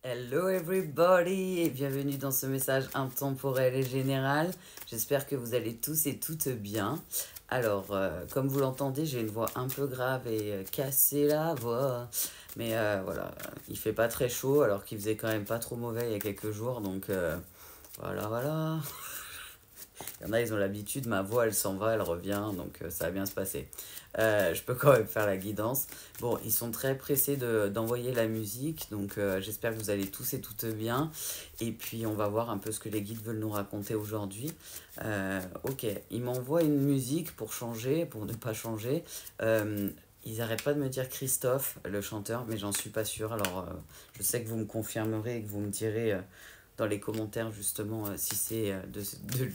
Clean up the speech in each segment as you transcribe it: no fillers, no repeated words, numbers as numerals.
Hello everybody et bienvenue dans ce message intemporel et général. J'espère que vous allez tous et toutes bien. Alors, comme vous l'entendez, j'ai une voix un peu grave et cassée la voix. Mais voilà, il fait pas très chaud alors qu'il faisait quand même pas trop mauvais il y a quelques jours. Donc voilà. Il y en a, ils ont l'habitude, ma voix elle s'en va, elle revient, donc ça va bien se passer. Je peux quand même faire la guidance. Bon, ils sont très pressés d'envoyer la musique, donc j'espère que vous allez tous et toutes bien. Et puis on va voir un peu ce que les guides veulent nous raconter aujourd'hui. Ok, ils m'envoient une musique pour changer, pour ne pas changer. Ils n'arrêtent pas de me dire Christophe, le chanteur, mais j'en suis pas sûre. Alors je sais que vous me confirmerez et que vous me direz dans les commentaires justement si c'est de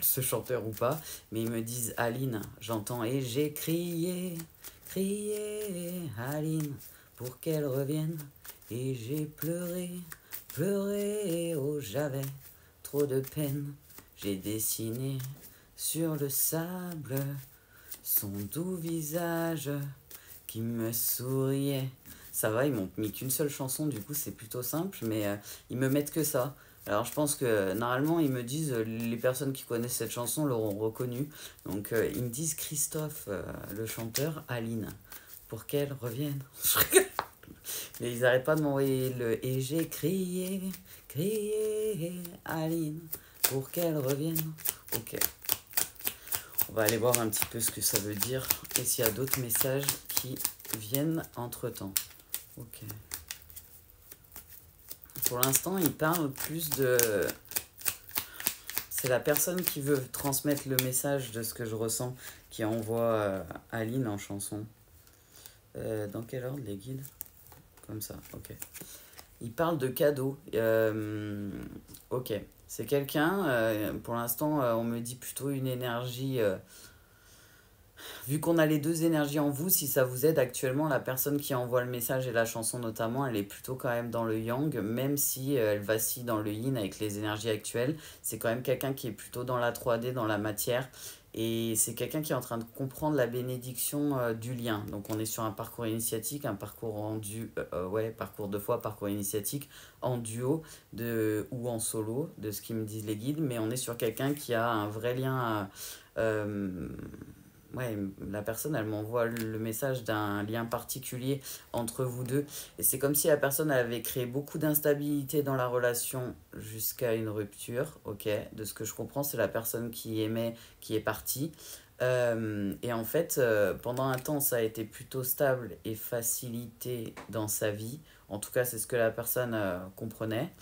ce chanteur ou pas. Mais ils me disent Aline, j'entends et j'ai crié, crié Aline pour qu'elle revienne. Et j'ai pleuré, pleuré, oh j'avais trop de peine. J'ai dessiné sur le sable son doux visage qui me souriait. Ça va, ils m'ont mis qu'une seule chanson, du coup c'est plutôt simple, mais ils me mettent que ça. Alors je pense que normalement ils me disent, les personnes qui connaissent cette chanson l'auront reconnue. Donc ils me disent Christophe, le chanteur, Aline, pour qu'elle revienne. Mais ils arrêtent pas de m'envoyer le et j'ai crié, crié, Aline, pour qu'elle revienne. Ok, on va aller voir un petit peu ce que ça veut dire et s'il y a d'autres messages qui viennent entre-temps. Ok. Pour l'instant, il parle plus de... C'est la personne qui veut transmettre le message de ce que je ressens qui envoie Aline en chanson. Dans quel ordre les guides? Comme ça, ok. Il parle de cadeaux. Ok. C'est quelqu'un, pour l'instant, on me dit plutôt une énergie... vu qu'on a les deux énergies en vous, si ça vous aide actuellement, la personne qui envoie le message et la chanson notamment, elle est plutôt quand même dans le yang, même si elle vacille dans le yin avec les énergies actuelles. C'est quand même quelqu'un qui est plutôt dans la 3D, dans la matière. Et c'est quelqu'un qui est en train de comprendre la bénédiction du lien. Donc on est sur un parcours initiatique, un parcours en ouais, parcours de foi, parcours initiatique, en duo ou en solo, de ce qu'ils me disent les guides. Mais on est sur quelqu'un qui a un vrai lien... ouais, la personne, elle m'envoie le message d'un lien particulier entre vous deux. Et c'est comme si la personne elle avait créé beaucoup d'instabilité dans la relation jusqu'à une rupture. Ok, de ce que je comprends, c'est la personne qui aimait, qui est partie. Et en fait, pendant un temps, ça a été plutôt stable et facilité dans sa vie. En tout cas, c'est ce que la personne comprenait.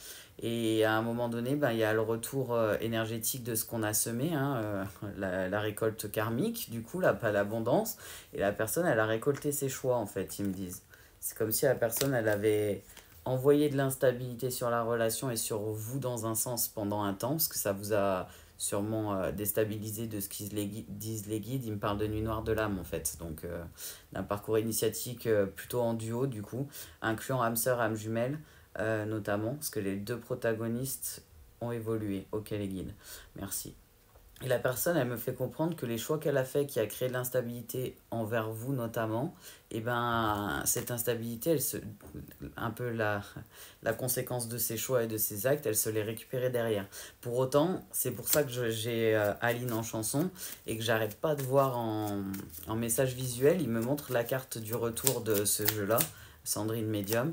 Et à un moment donné, ben, il y a le retour énergétique de ce qu'on a semé, hein, la récolte karmique, du coup, là, pas l'abondance. Et la personne, elle a récolté ses choix, en fait, ils me disent. C'est comme si la personne, elle avait envoyé de l'instabilité sur la relation et sur vous dans un sens pendant un temps, parce que ça vous a sûrement déstabilisé de ce qu'ils disent les guides. Ils me parlent de nuit noire de l'âme, en fait. Donc, d'un parcours initiatique plutôt en duo, du coup, incluant âme sœur, âme jumelle notamment, parce que les deux protagonistes ont évolué. Ok les guides, merci. Et la personne, elle me fait comprendre que les choix qu'elle a fait, qui a créé de l'instabilité envers vous notamment, et ben cette instabilité, un peu la conséquence de ses choix et de ses actes, elle se les récupérait derrière. Pour autant, c'est pour ça que j'ai Aline en chanson et que j'arrête pas de voir en message visuel, il me montre la carte du retour de ce jeu-là. Sandrine Medium.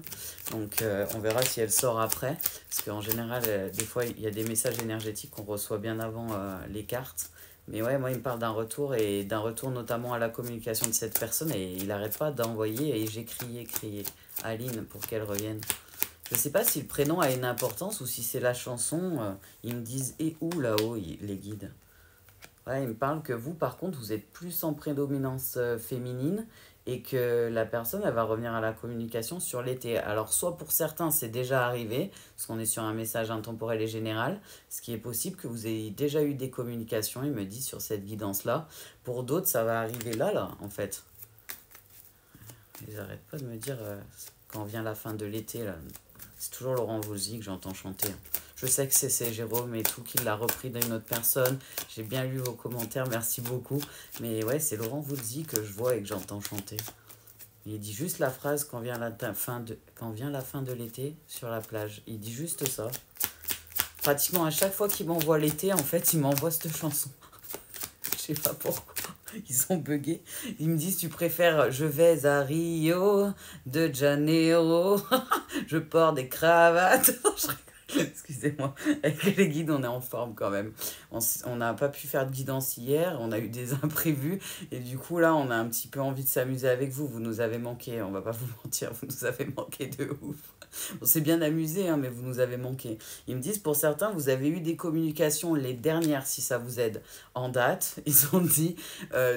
Donc on verra si elle sort après. Parce qu'en général, des fois, il y a des messages énergétiques qu'on reçoit bien avant les cartes. Mais ouais, moi, il me parle d'un retour et d'un retour notamment à la communication de cette personne. Et il n'arrête pas d'envoyer. Et j'ai crié, crié Aline pour qu'elle revienne. Je sais pas si le prénom a une importance ou si c'est la chanson. Ils me disent et où là-haut, les guides. Ouais, il me parle que vous, par contre, vous êtes plus en prédominance féminine et que la personne, elle va revenir à la communication sur l'été. Alors, soit pour certains, c'est déjà arrivé, parce qu'on est sur un message intemporel et général, ce qui est possible que vous ayez déjà eu des communications, il me dit, sur cette guidance-là. Pour d'autres, ça va arriver là, en fait. Ils n'arrêtent pas de me dire quand vient la fin de l'été, là. C'est toujours Laurent Voulzy que j'entends chanter. Je sais que c'est Jérôme et tout qui l'a repris d'une autre personne. J'ai bien lu vos commentaires, merci beaucoup. Mais ouais, c'est Laurent Voulzy que je vois et que j'entends chanter. Il dit juste la phrase quand vient la fin de l'été sur la plage. Il dit juste ça. Pratiquement à chaque fois qu'il m'envoie l'été, en fait, il m'envoie cette chanson. Je sais pas pourquoi. Ils sont buggés. Ils me disent, tu préfères je vais à Rio de Janeiro. Je porte des cravates. Excusez-moi. Avec les guides, on est en forme quand même. On n'a pas pu faire de guidance hier. On a eu des imprévus. Et du coup, là, on a un petit peu envie de s'amuser avec vous. Vous nous avez manqué. On va pas vous mentir. Vous nous avez manqué de ouf. On s'est bien amusé, hein, mais vous nous avez manqué. Ils me disent, pour certains, vous avez eu des communications, les dernières, si ça vous aide, en date. Ils ont dit,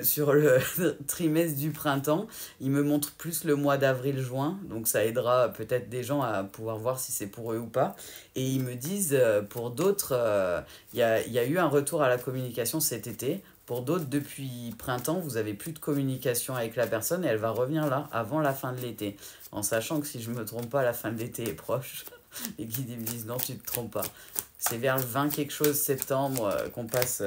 sur le trimestre du printemps, ils me montrent plus le mois d'avril-juin. Donc ça aidera peut-être des gens à pouvoir voir si c'est pour eux ou pas. Et ils me disent, pour d'autres, il y a eu un retour à la communication cet été. Pour d'autres, depuis printemps, vous avez plus de communication avec la personne et elle va revenir là, avant la fin de l'été. En sachant que si je me trompe pas, la fin de l'été est proche. Les guides ils me disent non, tu te trompes pas. C'est vers le 20 quelque chose septembre qu'on passe.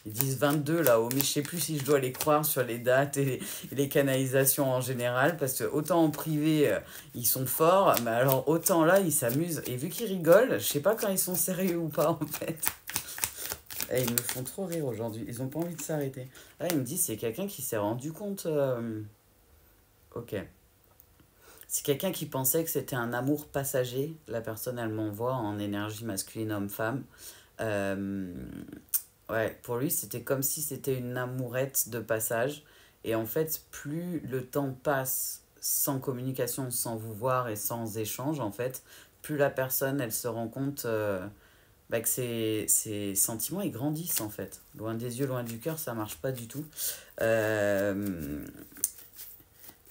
Ils disent 22 là-haut, mais je sais plus si je dois les croire sur les dates et les canalisations en général, parce que autant en privé ils sont forts, mais alors autant là ils s'amusent. Et vu qu'ils rigolent, je sais pas quand ils sont sérieux ou pas en fait. Et ils me font trop rire aujourd'hui, ils ont pas envie de s'arrêter. Là ils me disent c'est quelqu'un qui s'est rendu compte. Ok. C'est quelqu'un qui pensait que c'était un amour passager. La personne, elle m'envoie en énergie masculine homme-femme. Euh, ouais, pour lui, c'était comme si c'était une amourette de passage. Et en fait, plus le temps passe sans communication, sans vous voir et sans échange, en fait, plus la personne, elle se rend compte bah, que ses sentiments, ils grandissent, en fait. Loin des yeux, loin du cœur, ça marche pas du tout. Euh,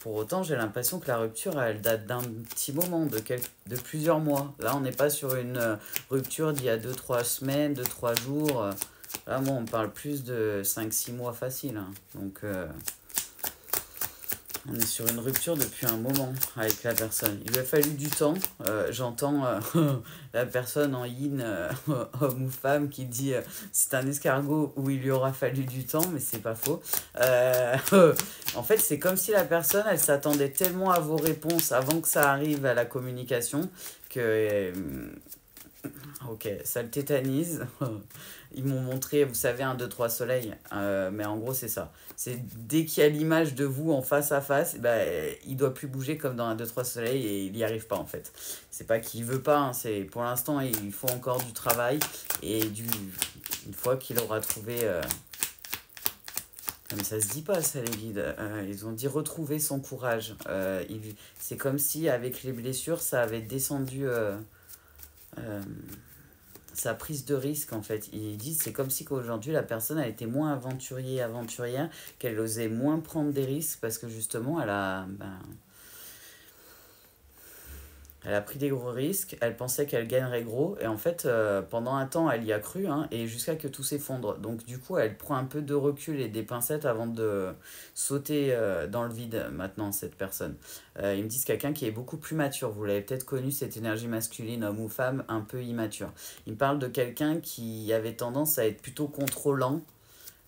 pour autant, j'ai l'impression que la rupture, elle date d'un petit moment, de plusieurs mois. Là, on n'est pas sur une rupture d'il y a 2 3 semaines, 2 3 jours. Là, moi, on parle plus de 5 6 mois facile, hein. Donc, on est sur une rupture depuis un moment avec la personne. Il lui a fallu du temps. J'entends la personne en yin, homme ou femme, qui dit c'est un escargot où il lui aura fallu du temps, mais c'est pas faux. Euh, en fait, c'est comme si la personne, elle s'attendait tellement à vos réponses avant que ça arrive à la communication que ok, ça le tétanise. Ils m'ont montré, vous savez, un 2 3 soleil. Mais en gros, c'est ça. C'est dès qu'il y a l'image de vous en face à face, bah, il doit plus bouger comme dans un 2 3 soleil et il n'y arrive pas en fait. C'est pas qu'il veut pas, hein, c'est pour l'instant, il faut encore du travail. Et une fois qu'il aura trouvé. Mais ça se dit pas, ça, les guides. Ils ont dit retrouver son courage. C'est comme si, avec les blessures, ça avait descendu. Euh, sa prise de risque en fait. Ils disent c'est comme si qu'aujourd'hui la personne a été moins aventurière, qu'elle osait moins prendre des risques parce que justement elle a pris des gros risques, elle pensait qu'elle gagnerait gros, et en fait, pendant un temps, elle y a cru, hein, et jusqu'à que tout s'effondre. Donc, du coup, elle prend un peu de recul et des pincettes avant de sauter dans le vide, maintenant, cette personne. Ils me disent quelqu'un qui est beaucoup plus mature. Vous l'avez peut-être connu, cette énergie masculine, homme ou femme, un peu immature. Ils me parlent de quelqu'un qui avait tendance à être plutôt contrôlant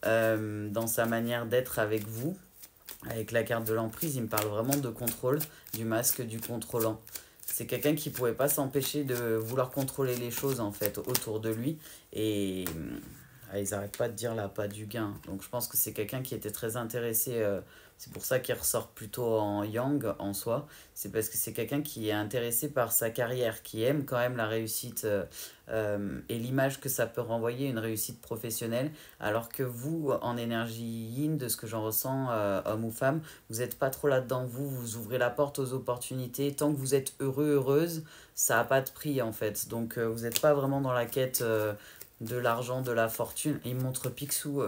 dans sa manière d'être avec vous. Avec la carte de l'emprise, il me parle vraiment de contrôle, du masque du contrôlant. C'est quelqu'un qui ne pouvait pas s'empêcher de vouloir contrôler les choses en fait autour de lui. Et ils n'arrêtent pas de dire là, pas du gain. Donc je pense que c'est quelqu'un qui était très intéressé. C'est pour ça qu'il ressort plutôt en yang en soi. C'est parce que c'est quelqu'un qui est intéressé par sa carrière, qui aime quand même la réussite et l'image que ça peut renvoyer, une réussite professionnelle. Alors que vous, en énergie yin, de ce que j'en ressens, homme ou femme, vous n'êtes pas trop là-dedans. Vous ouvrez la porte aux opportunités. Tant que vous êtes heureux, heureuse, ça n'a pas de prix en fait. Donc vous n'êtes pas vraiment dans la quête de l'argent, de la fortune. Il montre Picsou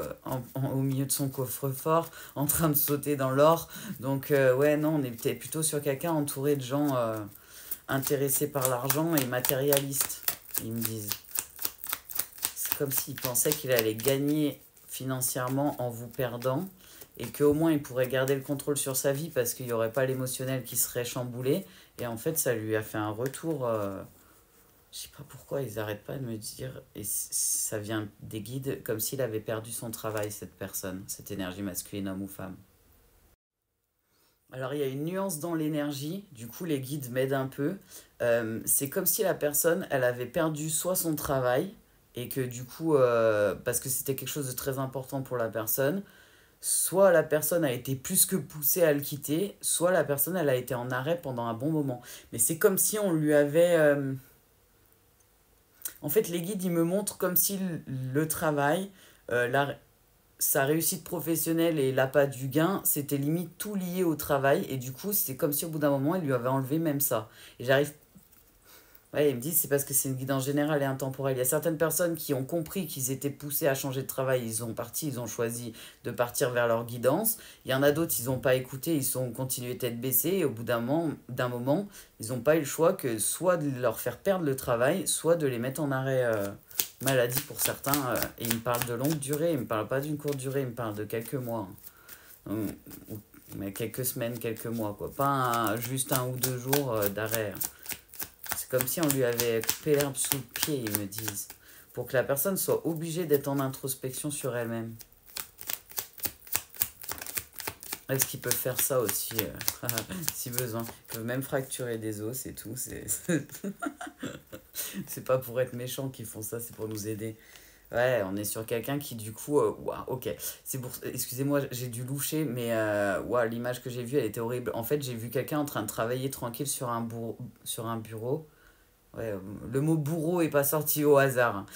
au milieu de son coffre-fort, en train de sauter dans l'or. Donc, ouais, non, on est peut-être plutôt sur quelqu'un entouré de gens intéressés par l'argent et matérialistes, ils me disent. C'est comme s'il pensait qu'il allait gagner financièrement en vous perdant et qu'au moins il pourrait garder le contrôle sur sa vie parce qu'il n'y aurait pas l'émotionnel qui serait chamboulé. Et en fait, ça lui a fait un retour. Je sais pas pourquoi ils arrêtent pas de me dire, et ça vient des guides, comme s'il avait perdu son travail, cette personne, cette énergie masculine, homme ou femme. Alors, il y a une nuance dans l'énergie, du coup, les guides m'aident un peu. C'est comme si la personne, elle avait perdu soit son travail, et que du coup, parce que c'était quelque chose de très important pour la personne, soit la personne a été plus que poussée à le quitter, soit la personne, elle a été en arrêt pendant un bon moment. Mais c'est comme si on lui avait... En fait, les guides, ils me montrent comme si le travail, la, sa réussite professionnelle et l'appât du gain, c'était limite tout lié au travail. Et du coup, c'est comme si au bout d'un moment, il lui avait enlevé même ça. Et j'arrive. Ouais, ils me disent c'est parce que c'est une guidance générale et intemporelle. Il y a certaines personnes qui ont compris qu'ils étaient poussés à changer de travail. Ils ont choisi de partir vers leur guidance. Il y en a d'autres, ils n'ont pas écouté, ils ont continué tête baissée. Et au bout d'un moment, ils n'ont pas eu le choix que soit de leur faire perdre le travail, soit de les mettre en arrêt maladie pour certains. Et ils me parlent de longue durée, ils ne me parlent pas d'une courte durée, ils me parlent de quelques mois. Mais quelques semaines, quelques mois, quoi. Pas juste 1 ou 2 jours d'arrêt. C'est comme si on lui avait coupé l'herbe sous le pied, ils me disent. Pour que la personne soit obligée d'être en introspection sur elle-même. Est-ce qu'ils peuvent faire ça aussi, si besoin? Ils peuvent même fracturer des os, c'est tout. C'est pas pour être méchant qu'ils font ça, c'est pour nous aider. Ouais, on est sur quelqu'un qui du coup, ouah, ok, c'est pour, excusez-moi, j'ai dû loucher, mais ouah, l'image que j'ai vue, elle était horrible. En fait, j'ai vu quelqu'un en train de travailler tranquille sur un bureau. Ouais, le mot bourreau est pas sorti au hasard, hein.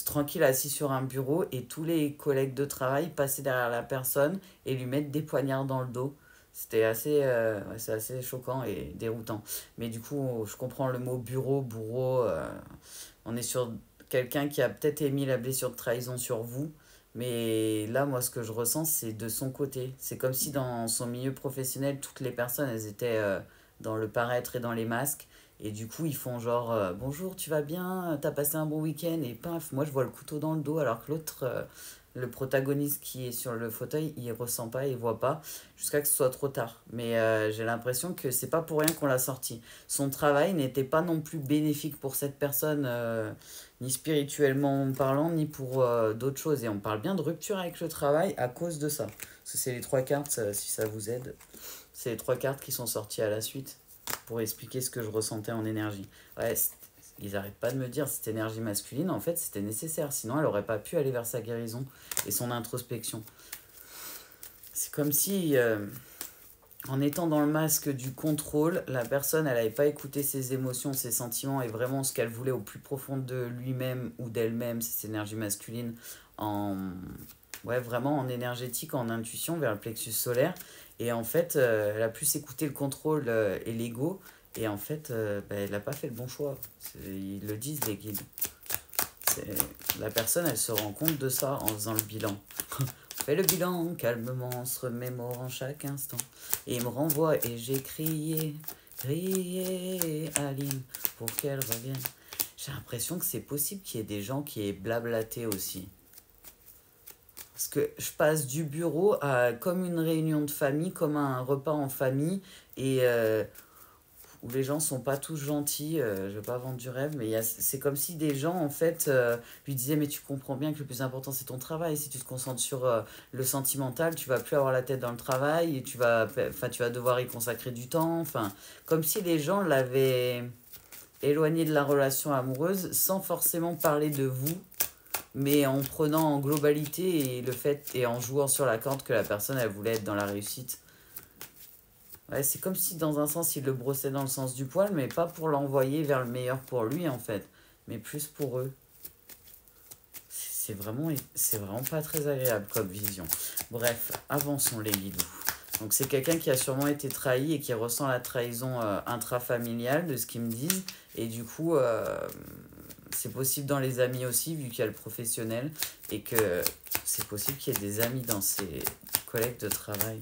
Tranquille assis sur un bureau et tous les collègues de travail passaient derrière la personne et lui mettre des poignards dans le dos. C'était assez, ouais, c'est assez choquant et déroutant. Mais du coup, je comprends le mot bureau, bourreau. On est sur quelqu'un qui a peut-être émis la blessure de trahison sur vous. Mais là, moi, ce que je ressens, c'est de son côté. C'est comme si dans son milieu professionnel, toutes les personnes, elles étaient dans le paraître et dans les masques. Et du coup, ils font genre bonjour, tu vas bien, t'as passé un bon week-end, et paf, moi je vois le couteau dans le dos, alors que l'autre, le protagoniste qui est sur le fauteuil, il ressent pas, il voit pas, jusqu'à que ce soit trop tard. Mais j'ai l'impression que c'est pas pour rien qu'on l'a sorti. Son travail n'était pas non plus bénéfique pour cette personne, ni spirituellement parlant, ni pour d'autres choses. Et on parle bien de rupture avec le travail à cause de ça. Parce que c'est les 3 cartes, si ça vous aide. C'est les 3 cartes qui sont sorties à la suite pour expliquer ce que je ressentais en énergie. Ouais, ils n'arrêtent pas de me dire cette énergie masculine, en fait, c'était nécessaire. Sinon, elle n'aurait pas pu aller vers sa guérison et son introspection. C'est comme si, en étant dans le masque du contrôle, la personne, elle n'avait pas écouté ses émotions, ses sentiments et vraiment ce qu'elle voulait au plus profond de lui-même ou d'elle-même, cette énergie masculine, en, ouais, vraiment en énergétique, en intuition vers le plexus solaire. Et en fait, elle a plus écouté le contrôle et l'ego. Et en fait, bah, elle n'a pas fait le bon choix. Ils le disent, les guides. La personne, elle se rend compte de ça en faisant le bilan. On fait le bilan calmement, on se remémore en chaque instant. Et il me renvoie et j'ai crié, crié Aline pour qu'elle revienne. J'ai l'impression que c'est possible qu'il y ait des gens qui aient blablaté aussi. Parce que je passe du bureau à comme une réunion de famille, comme un repas en famille, et où les gens sont pas tous gentils, je vais pas vendre du rêve, mais c'est comme si des gens, en fait, lui disaient, mais tu comprends bien que le plus important, c'est ton travail. Si tu te concentres sur le sentimental, tu vas plus avoir la tête dans le travail, et tu vas devoir y consacrer du temps. Enfin, comme si les gens l'avaient éloigné de la relation amoureuse sans forcément parler de vous, mais en prenant en globalité et le fait et en jouant sur la corde que la personne elle voulait être dans la réussite. Ouais, c'est comme si dans un sens il le brossait dans le sens du poil, mais pas pour l'envoyer vers le meilleur pour lui en fait, mais plus pour eux. C'est vraiment pas très agréable comme vision. Bref, avançons les guidous. Donc c'est quelqu'un qui a sûrement été trahi et qui ressent la trahison intrafamiliale de ce qu'ils me disent. Et du coup, c'est possible dans les amis aussi, vu qu'il y a le professionnel. Et que c'est possible qu'il y ait des amis dans ses collègues de travail.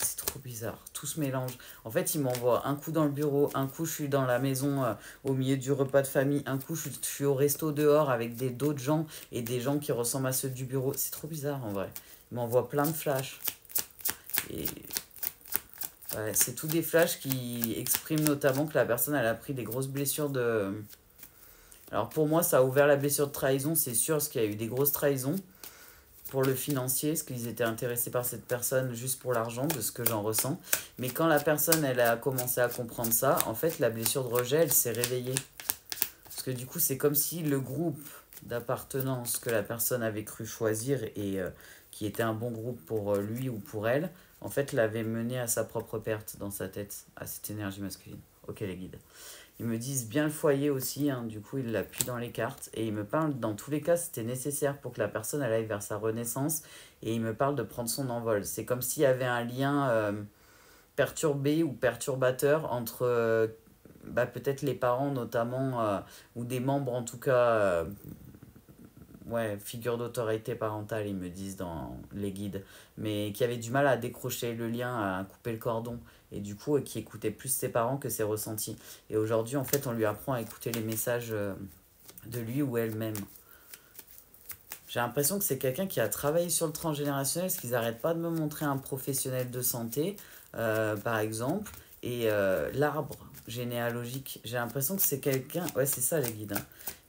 C'est trop bizarre, tout se mélange. En fait, il m'envoie un coup dans le bureau, un coup je suis dans la maison au milieu du repas de famille, un coup je suis au resto dehors avec d'autres gens et des gens qui ressemblent à ceux du bureau. C'est trop bizarre en vrai. Il m'envoie plein de flashs. Et ouais, c'est tous des flashs qui expriment notamment que la personne elle a pris des grosses blessures de... Alors pour moi, ça a ouvert la blessure de trahison, c'est sûr, parce qu'il y a eu des grosses trahisons. pour le financier, parce qu'ils étaient intéressés par cette personne juste pour l'argent, de ce que j'en ressens. Mais quand la personne, elle a commencé à comprendre ça, en fait, la blessure de rejet, elle s'est réveillée. Parce que du coup, c'est comme si le groupe d'appartenance que la personne avait cru choisir et qui était un bon groupe pour lui ou pour elle, en fait, l'avait mené à sa propre perte dans sa tête, à cette énergie masculine. Ok, les guides. Ils me disent bien le foyer aussi, hein, du coup, ils l'appuient dans les cartes. Et ils me parlent, dans tous les cas, c'était nécessaire pour que la personne elle aille vers sa renaissance. Et ils me parlent de prendre son envol. C'est comme s'il y avait un lien perturbé ou perturbateur entre peut-être les parents notamment, ou des membres en tout cas, ouais, figure d'autorité parentale, ils me disent dans les guides, mais qui avait du mal à décrocher le lien, à couper le cordon, et du coup, qui écoutait plus ses parents que ses ressentis. Et aujourd'hui, en fait, on lui apprend à écouter les messages de lui ou elle-même. J'ai l'impression que c'est quelqu'un qui a travaillé sur le transgénérationnel, parce qu'ils n'arrêtent pas de me montrer un professionnel de santé, par exemple, et l'arbre généalogique. J'ai l'impression que c'est quelqu'un... Ouais, c'est ça les guides. Hein.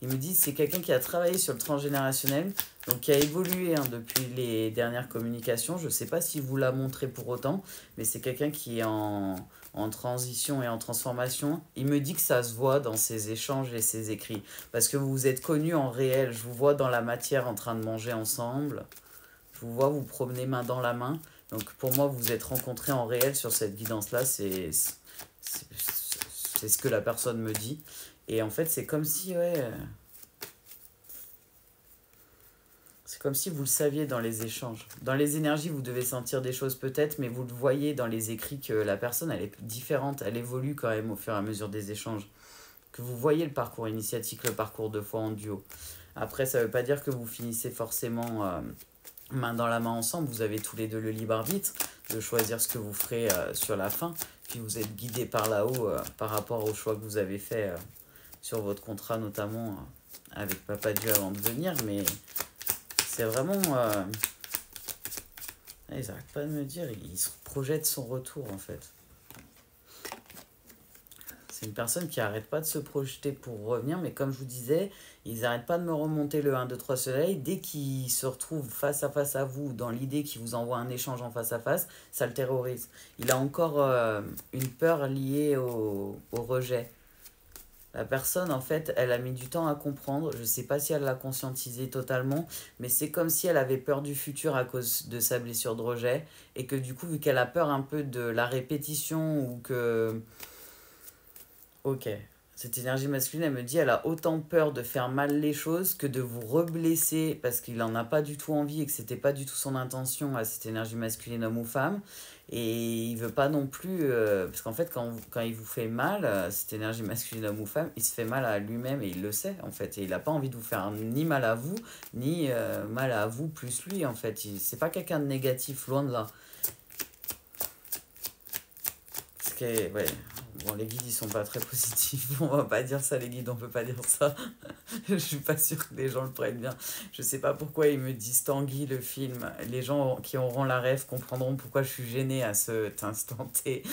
Ils me disent c'est quelqu'un qui a travaillé sur le transgénérationnel, donc qui a évolué hein, depuis les dernières communications. Je ne sais pas si vous l'a montré pour autant, mais c'est quelqu'un qui est en transition et en transformation. Il me dit que ça se voit dans ses échanges et ses écrits. Parce que vous vous êtes connus en réel. Je vous vois dans la matière en train de manger ensemble. Je vous vois vous promener main dans la main. Donc pour moi, vous vous êtes rencontrés en réel sur cette guidance-là. C'est ce que la personne me dit. Et en fait, c'est comme si, ouais... C'est comme si vous le saviez dans les échanges. Dans les énergies, vous devez sentir des choses peut-être, mais vous le voyez dans les écrits que la personne, elle est différente. Elle évolue quand même au fur et à mesure des échanges. Que vous voyez le parcours initiatique, le parcours de foi en duo. Après, ça ne veut pas dire que vous finissez forcément main dans la main ensemble. Vous avez tous les deux le libre arbitre de choisir ce que vous ferez sur la fin. Puis vous êtes guidé par là-haut par rapport au choix que vous avez fait sur votre contrat, notamment avec Papa Dieu avant de venir. Mais c'est vraiment... ils n'arrêtent pas de me dire, ils se projettent son retour en fait. C'est une personne qui n'arrête pas de se projeter pour revenir, mais comme je vous disais, ils n'arrêtent pas de me remonter le 1, 2, 3 soleil. Dès qu'ils se retrouvent face à vous, dans l'idée qu'ils vous envoient un échange en face à face, ça le terrorise. Il a encore une peur liée au rejet. La personne, en fait, elle a mis du temps à comprendre. Je ne sais pas si elle l'a conscientisé totalement, mais c'est comme si elle avait peur du futur à cause de sa blessure de rejet. Et que du coup, vu qu'elle a peur un peu de la répétition ou que... Ok. Cette énergie masculine, elle me dit, elle a autant peur de faire mal les choses que de vous reblesser parce qu'il n'en a pas du tout envie et que c'était pas du tout son intention à cette énergie masculine, homme ou femme. Et il veut pas non plus, parce qu'en fait, quand il vous fait mal, cette énergie masculine, homme ou femme, il se fait mal à lui-même et il le sait en fait. Et il n'a pas envie de vous faire ni mal à vous, ni mal à vous plus lui en fait. C'est pas quelqu'un de négatif, loin de là. Ce qui est, ouais. Bon, les guides, ils sont pas très positifs. On va pas dire ça, les guides, on peut pas dire ça. Je suis pas sûre que les gens le prennent bien. Je sais pas pourquoi ils me disent Tanguy, le film. Les gens qui auront la rêve comprendront pourquoi je suis gênée à cet instant T.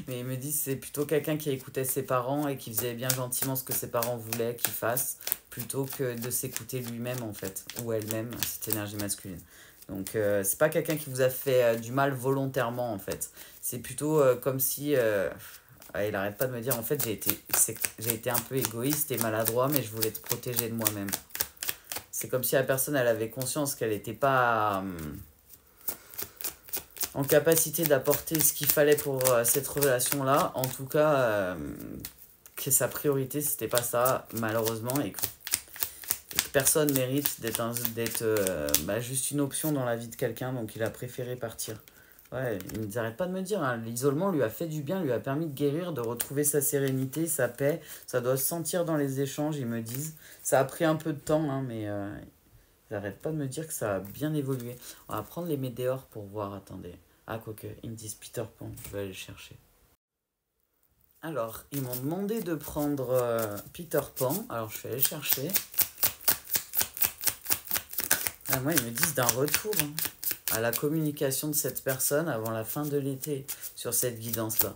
Mais ils me disent c'est plutôt quelqu'un qui écoutait ses parents et qui faisait bien gentiment ce que ses parents voulaient qu'il fasse, plutôt que de s'écouter lui-même, en fait, ou elle-même, cette énergie masculine. Donc, c'est pas quelqu'un qui vous a fait du mal volontairement, en fait. C'est plutôt comme si... il arrête pas de me dire, en fait, j'ai été un peu égoïste et maladroit, mais je voulais te protéger de moi-même. C'est comme si la personne, elle avait conscience qu'elle n'était pas en capacité d'apporter ce qu'il fallait pour cette relation-là. En tout cas, que sa priorité, c'était pas ça, malheureusement, et que personne mérite d'être juste une option dans la vie de quelqu'un, donc il a préféré partir. Ouais, ils n'arrêtent pas de me dire, hein, l'isolement lui a fait du bien, lui a permis de guérir, de retrouver sa sérénité, sa paix. Ça doit se sentir dans les échanges, ils me disent. Ça a pris un peu de temps, hein, mais ils n'arrêtent pas de me dire que ça a bien évolué. On va prendre les météores pour voir, attendez. Ah, quoique, ils me disent Peter Pan, je vais aller le chercher. Alors, ils m'ont demandé de prendre Peter Pan, alors je vais aller le chercher. Ah, moi, ils me disent d'un retour hein, à la communication de cette personne avant la fin de l'été sur cette guidance-là.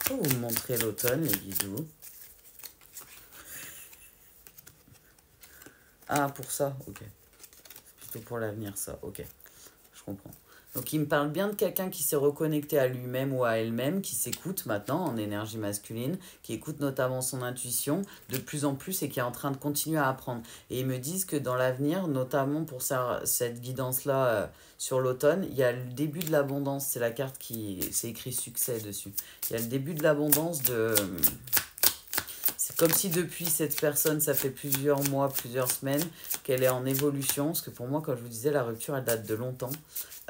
Pour vous montrer l'automne, les guidous. Ah, pour ça, ok. C'est plutôt pour l'avenir, ça, ok. Je comprends. Donc il me parle bien de quelqu'un qui s'est reconnecté à lui-même ou à elle-même, qui s'écoute maintenant en énergie masculine, qui écoute notamment son intuition de plus en plus et qui est en train de continuer à apprendre. Et ils me disent que dans l'avenir, notamment pour cette guidance-là sur l'automne, il y a le début de l'abondance. C'est la carte qui... C'est écrit succès dessus. Il y a le début de l'abondance de... C'est comme si depuis cette personne, ça fait plusieurs mois, plusieurs semaines, qu'elle est en évolution. Parce que pour moi, comme je vous disais, la rupture, elle date de longtemps.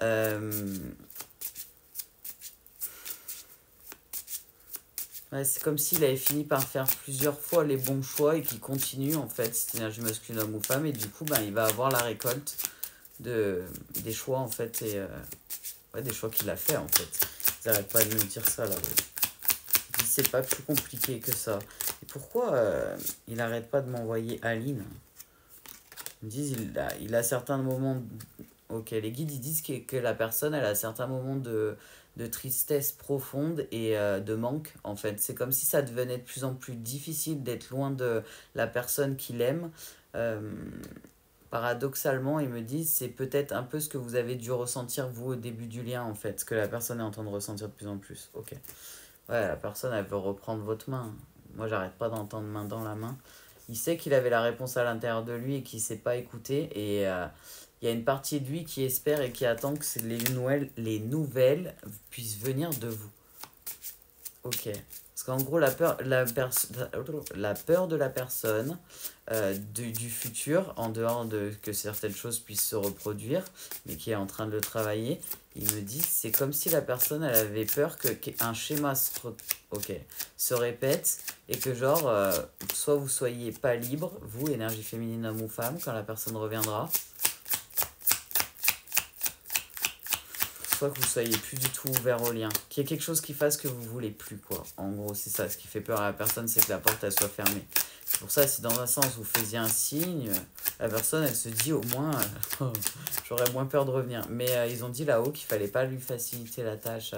Euh, ouais, c'est comme s'il avait fini par faire plusieurs fois les bons choix et qu'il continue en fait, cette énergie masculine homme ou femme, et du coup ben, il va avoir la récolte des choix en fait, et ouais, des choix qu'il a fait en fait. Ils n'arrêtent pas de me dire ça là. C'est pas plus compliqué que ça. Et pourquoi il n'arrête pas de m'envoyer Aline? Ils me disent il a certains moments. Ok, les guides ils disent que la personne elle a certains moments de tristesse profonde et de manque en fait. C'est comme si ça devenait de plus en plus difficile d'être loin de la personne qu'il aime. Euh, Paradoxalement, ils me disent c'est peut-être un peu ce que vous avez dû ressentir vous au début du lien en fait, ce que la personne est en train de ressentir de plus en plus. Ok. Ouais, la personne elle veut reprendre votre main. Moi j'arrête pas d'entendre main dans la main. Il sait qu'il avait la réponse à l'intérieur de lui et qu'il s'est pas écouté. Et il y a une partie de lui qui espère et qui attend que les nouvelles puissent venir de vous. Ok. Parce qu'en gros, la peur de la personne, du futur, en dehors de que certaines choses puissent se reproduire, mais qui est en train de le travailler, il me dit, c'est comme si la personne, elle avait peur qu'un schéma ok, se répète et que genre, soit vous soyez pas libre, vous, énergie féminine, homme ou femme, quand la personne reviendra, soit que vous soyez plus du tout ouvert au lien, qu'il y ait quelque chose qui fasse que vous voulez plus, quoi. En gros, c'est ça. Ce qui fait peur à la personne, c'est que la porte, elle soit fermée. C'est pour ça, si dans un sens, vous faisiez un signe, la personne, elle se dit au moins, j'aurais moins peur de revenir. Mais ils ont dit là-haut qu'il fallait pas lui faciliter la tâche.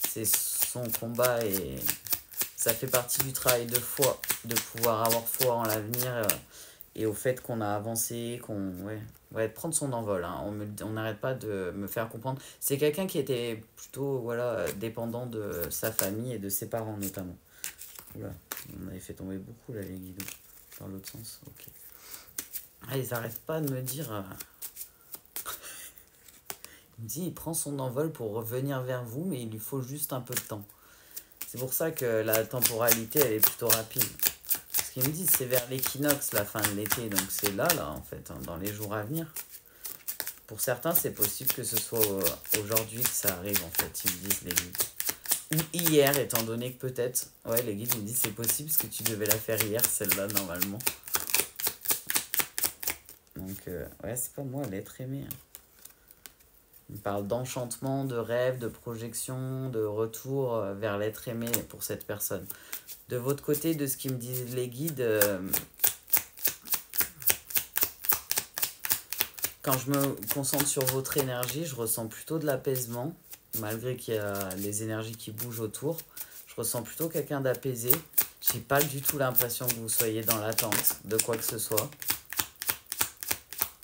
C'est son combat et ça fait partie du travail de foi, de pouvoir avoir foi en l'avenir et au fait qu'on a avancé, ouais, de prendre son envol. Hein. On n'arrête pas de me faire comprendre. C'est quelqu'un qui était plutôt voilà, dépendant de sa famille et de ses parents notamment. Oula, on avait fait tomber beaucoup là les guides. Dans l'autre sens, ok. Ah, ils n'arrêtent pas de me dire... il me dit, il prend son envol pour revenir vers vous, mais il lui faut juste un peu de temps. C'est pour ça que la temporalité, elle est plutôt rapide. Ce qu'il me dit, c'est vers l'équinoxe, la fin de l'été, donc c'est là, en fait, hein, dans les jours à venir. Pour certains, c'est possible que ce soit aujourd'hui que ça arrive, en fait, ils me disent les guides. Ou hier, étant donné que peut-être, ouais, les guides ils me disent c'est possible parce que tu devais la faire hier, celle-là, normalement. Donc, ouais, c'est pas moi, l'être aimé. Hein. Il parle d'enchantement, de rêve, de projection, de retour vers l'être aimé pour cette personne. De votre côté, de ce qu'ils me disent les guides, quand je me concentre sur votre énergie, je ressens plutôt de l'apaisement, malgré qu'il y a les énergies qui bougent autour. Je ressens plutôt quelqu'un d'apaisé. J'ai pas du tout l'impression que vous soyez dans l'attente de quoi que ce soit.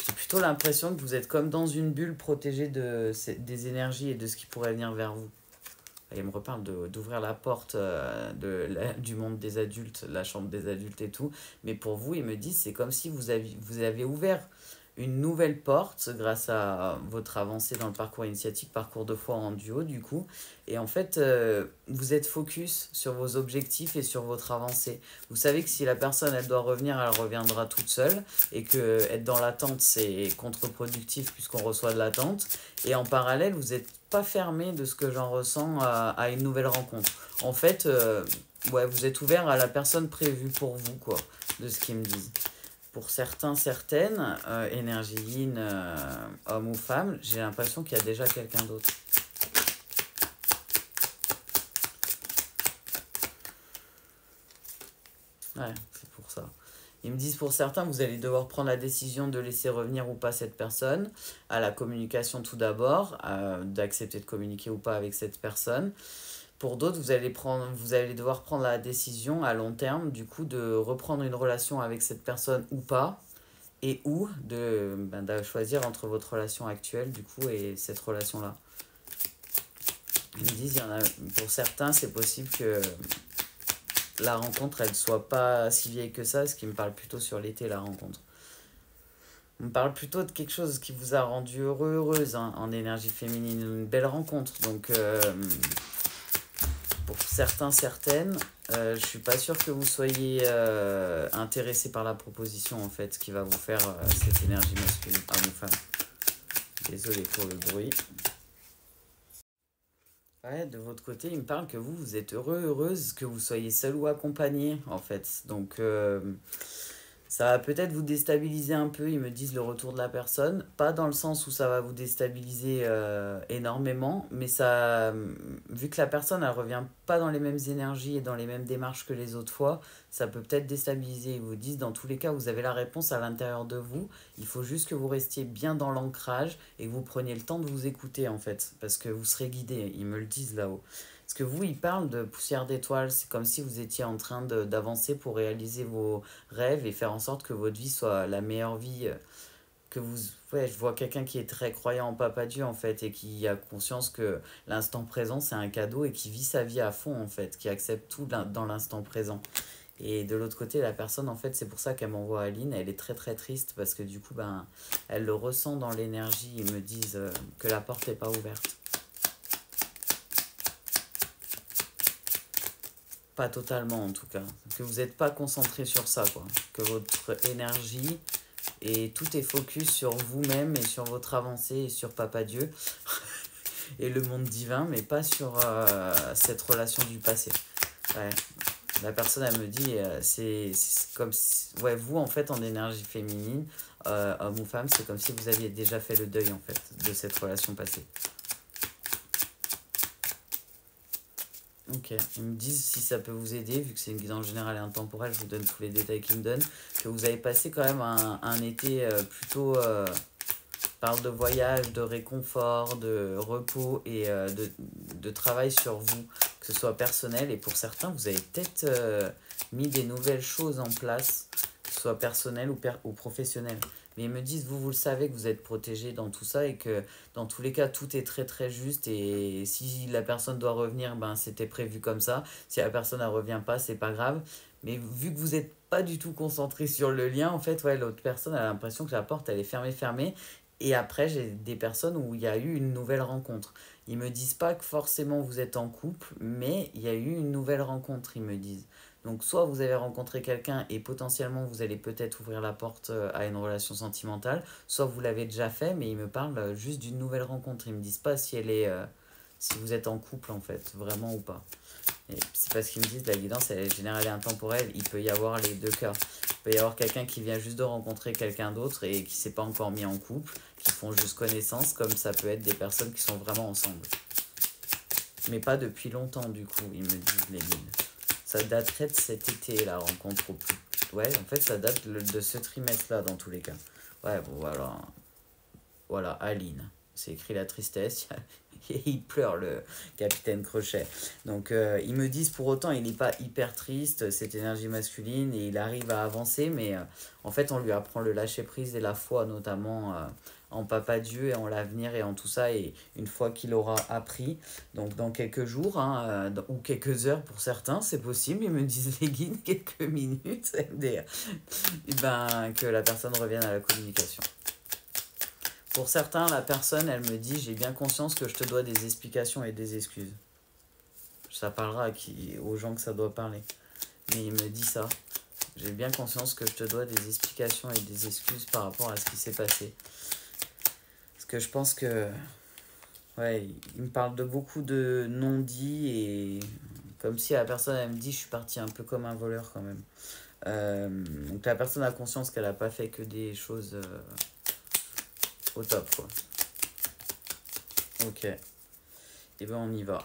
J'ai plutôt l'impression que vous êtes comme dans une bulle protégée des énergies et de ce qui pourrait venir vers vous. Il me reparle d'ouvrir la porte du monde des adultes, la chambre des adultes et tout. Mais pour vous, il me dit, c'est comme si vous avez ouvert une nouvelle porte grâce à votre avancée dans le parcours initiatique, parcours de foi en duo du coup. Et en fait, vous êtes focus sur vos objectifs et sur votre avancée. Vous savez que si la personne, elle doit revenir, elle reviendra toute seule. Et que être dans l'attente, c'est contre-productif puisqu'on reçoit de l'attente. Et en parallèle, vous n'êtes pas fermé de ce que j'en ressens à une nouvelle rencontre. En fait, ouais, vous êtes ouvert à la personne prévue pour vous, quoi, de ce qu'ils me disent. Pour certains, certaines, énergie yin, homme ou femme, j'ai l'impression qu'il y a déjà quelqu'un d'autre. Ouais, c'est pour ça. Ils me disent pour certains, vous allez devoir prendre la décision de laisser revenir ou pas cette personne, à la communication tout d'abord, d'accepter de communiquer ou pas avec cette personne. Pour d'autres, vous allez devoir prendre la décision à long terme, du coup, de reprendre une relation avec cette personne ou pas, et ou de choisir entre votre relation actuelle, du coup, et cette relation-là. Ils me disent, pour certains, c'est possible que la rencontre, elle soit pas si vieille que ça, ce qui me parle plutôt sur l'été, la rencontre. On me parle plutôt de quelque chose qui vous a rendu heureux, heureuse, hein, en énergie féminine, une belle rencontre. Donc, pour certains, certaines, je suis pas sûr que vous soyez intéressé par la proposition, en fait, qui va vous faire cette énergie masculine à vous femme. Désolé pour le bruit. Ouais, de votre côté, il me parle que vous êtes heureux, heureuse, que vous soyez seul ou accompagné, en fait. Donc, ça va peut-être vous déstabiliser un peu, ils me disent le retour de la personne. Pas dans le sens où ça va vous déstabiliser énormément, mais ça, vu que la personne, elle revient pas dans les mêmes énergies et dans les mêmes démarches que les autres fois, ça peut peut-être déstabiliser. Ils vous disent, dans tous les cas, vous avez la réponse à l'intérieur de vous. Il faut juste que vous restiez bien dans l'ancrage et que vous preniez le temps de vous écouter, en fait, parce que vous serez guidé. Ils me le disent là-haut. Parce que vous, ils parlent de poussière d'étoiles. C'est comme si vous étiez en train d'avancer pour réaliser vos rêve et faire en sorte que votre vie soit la meilleure vie que vous... Ouais, je vois quelqu'un qui est très croyant en Papa Dieu, en fait, et qui a conscience que l'instant présent, c'est un cadeau et qui vit sa vie à fond, en fait, qui accepte tout dans l'instant présent. Et de l'autre côté, la personne, en fait, c'est pour ça qu'elle m'envoie Aline, elle est très très triste parce que du coup, ben, elle le ressent dans l'énergie. Ils me disent que la porte n'est pas ouverte. Pas totalement, en tout cas. Que vous n'êtes pas concentré sur ça, quoi. Que votre énergie et tout est focus sur vous-même et sur votre avancée et sur Papa Dieu et le monde divin, mais pas sur cette relation du passé. Ouais. La personne, elle me dit, c'est comme si, ouais, vous, en fait, en énergie féminine, homme ou femme, c'est comme si vous aviez déjà fait le deuil, en fait, de cette relation passée. Ok, ils me disent si ça peut vous aider, vu que c'est une guidance générale et intemporelle, je vous donne tous les détails qu'ils me donnent, que vous avez passé quand même un été plutôt, parle de voyage, de réconfort, de repos et de travail sur vous, que ce soit personnel et pour certains, vous avez peut-être mis des nouvelles choses en place, que ce soit personnel ou professionnel. Mais ils me disent, vous le savez que vous êtes protégé dans tout ça et que dans tous les cas, tout est très très juste et si la personne doit revenir, ben c'était prévu comme ça. Si la personne ne revient pas, c'est pas grave. Mais vu que vous n'êtes pas du tout concentré sur le lien, en fait, ouais, l'autre personne a l'impression que la porte, elle est fermée. Et après, j'ai des personnes où il y a eu une nouvelle rencontre. Ils me disent pas que forcément vous êtes en couple, mais il y a eu une nouvelle rencontre, ils me disent. Donc soit vous avez rencontré quelqu'un et potentiellement vous allez peut-être ouvrir la porte à une relation sentimentale, soit vous l'avez déjà fait, mais ils me parlent juste d'une nouvelle rencontre. Ils me disent pas si elle est, si vous êtes en couple en fait, vraiment ou pas. Et c'est parce qu'ils me disent la guidance elle est générale et intemporelle. Il peut y avoir les deux cas. Il peut y avoir quelqu'un qui vient juste de rencontrer quelqu'un d'autre et qui s'est pas encore mis en couple, qui font juste connaissance, comme ça peut être des personnes qui sont vraiment ensemble. Mais pas depuis longtemps du coup, ils me disent les guides. Ça daterait de cet été la rencontre au plus. Ouais, en fait ça date de ce trimestre-là dans tous les cas. Ouais, bon voilà. Voilà, Aline. C'est écrit la tristesse. Et il pleure, le capitaine Crochet. Donc, ils me disent pour autant, il n'est pas hyper triste, cette énergie masculine, et il arrive à avancer, mais en fait, on lui apprend le lâcher-prise et la foi, notamment en Papa Dieu et en l'avenir et en tout ça. Et une fois qu'il aura appris, donc dans quelques jours, hein, ou quelques heures pour certains, c'est possible, ils me disent les guides, quelques minutes, MDR, et ben, que la personne revienne à la communication. Pour certains, la personne, elle me dit, j'ai bien conscience que je te dois des explications et des excuses. Ça parlera aux gens que ça doit parler. Mais il me dit ça. J'ai bien conscience que je te dois des explications et des excuses par rapport à ce qui s'est passé. Parce que je pense que... Ouais, il me parle de beaucoup de non-dits et... Comme si la personne, elle me dit, je suis parti un peu comme un voleur quand même. Donc la personne a conscience qu'elle n'a pas fait que des choses au top, quoi. Ok. Et ben on y va.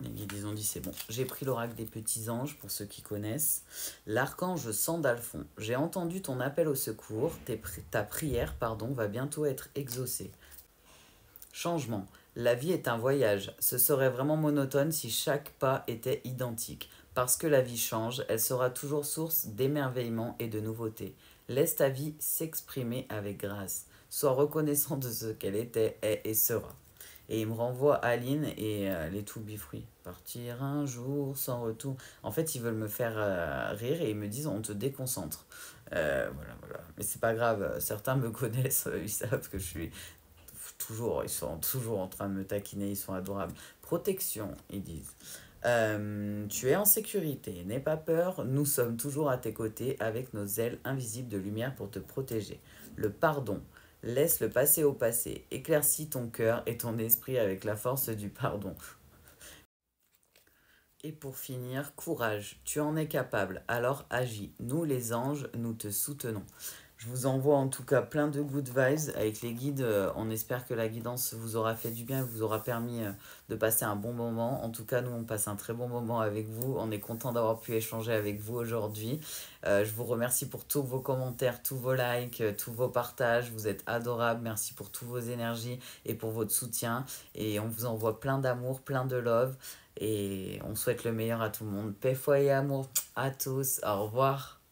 Les guides, ils ont dit c'est bon. J'ai pris l'oracle des petits anges pour ceux qui connaissent. L'archange Sandalphon. J'ai entendu ton appel au secours. Ta prière, va bientôt être exaucée. Changement. La vie est un voyage. Ce serait vraiment monotone si chaque pas était identique. Parce que la vie change, elle sera toujours source d'émerveillement et de nouveautés. Laisse ta vie s'exprimer avec grâce. Sois reconnaissant de ce qu'elle était, est et sera. Et il me renvoie Aline et les To Be Free. Partir un jour sans retour. En fait, ils veulent me faire rire et ils me disent on te déconcentre. Voilà, voilà. Mais c'est pas grave. Certains me connaissent, ils savent que je suis toujours, ils sont toujours en train de me taquiner, ils sont adorables. Protection, ils disent. Tu es en sécurité, n'aie pas peur, nous sommes toujours à tes côtés avec nos ailes invisibles de lumière pour te protéger. Le pardon, laisse le passé au passé, éclaircis ton cœur et ton esprit avec la force du pardon. Et pour finir, courage, tu en es capable, alors agis. Nous les anges, nous te soutenons. Je vous envoie en tout cas plein de good vibes avec les guides. On espère que la guidance vous aura fait du bien et vous aura permis de passer un bon moment. En tout cas, nous, on passe un très bon moment avec vous. On est content d'avoir pu échanger avec vous aujourd'hui. Je vous remercie pour tous vos commentaires, tous vos likes, tous vos partages. Vous êtes adorables. Merci pour toutes vos énergies et pour votre soutien. Et on vous envoie plein d'amour, plein de love. Et on souhaite le meilleur à tout le monde. Paix, foi et amour à tous. Au revoir.